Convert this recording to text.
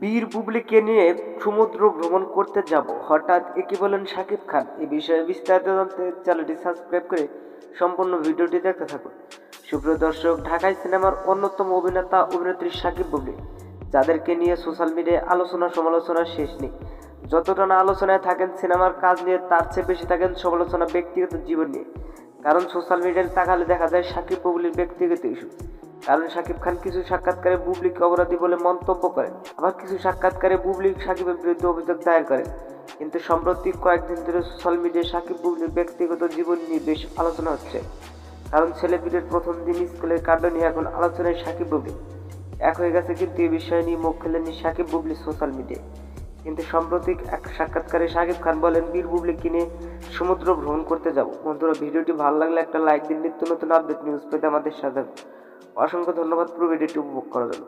বীর বুবলিকে নিয়ে সমুদ্র ভ্রমণ করতে যাব, হঠাৎ একে বলেন শাকিব খান। এই বিষয়ে বিস্তারিত জানতে চ্যানেলটি সাবস্ক্রাইব করে সম্পূর্ণ ভিডিওটি দেখতে থাকুন। সুপ্রিয় দর্শক, ঢাকাই সিনেমার অন্যতম অভিনেতা অভিনেত্রী শাকিব বুবলি, যাদেরকে নিয়ে সোশ্যাল মিডিয়ায় আলোচনা সমালোচনার শেষ নেই। যতটা না আলোচনায় থাকেন সিনেমার কাজ নিয়ে, তার চেয়ে বেশি থাকেন সমালোচনা ব্যক্তিগত জীবন নিয়ে। কারণ সোশ্যাল মিডিয়ায় তাকালে দেখা যায় শাকিব বুবলির ব্যক্তিগত ইস্যু। কারণ শাকিব খান কিছু সাক্ষাৎকারে বুবলিকে অপরাধী বলে মন্তব্য করেন, আবার কিছু সাক্ষাৎকারে বুবলি শাকিবের বিরুদ্ধে অভিযোগ দায়ের করেন। কিন্তু সম্প্রতি কয়েকদিন ধরে সোশ্যাল মিডিয়ায় শাকিব বুবলির ব্যক্তিগত জীবন নিয়ে বেশ আলোচনা হচ্ছে। কারণ ছেলেপিলের প্রথম দিন স্কুলের কাণ্ড নিয়ে এখন আলোচনায় শাকিব বুবলি এক হয়ে গেছে, কিন্তু এই বিষয় নিয়ে মুখ খেলেননি শাকিব বুবলি সোশ্যাল মিডিয়ায়। কিন্তু সম্প্রতি এক সাক্ষাৎকারে শাকিব খান বলেন, বীর বুবলিকে নিয়ে সমুদ্র ভ্রমণ করতে যাব। বন্ধুরা, ভিডিওটি ভালো লাগলে একটা লাইক দিন। নিত্য নতুন আপডেট নিউজ পেতে আমাদের সাথে অসংখ্য ধন্যবাদ পুরো ভিডিওটি উপভোগ করার জন্য।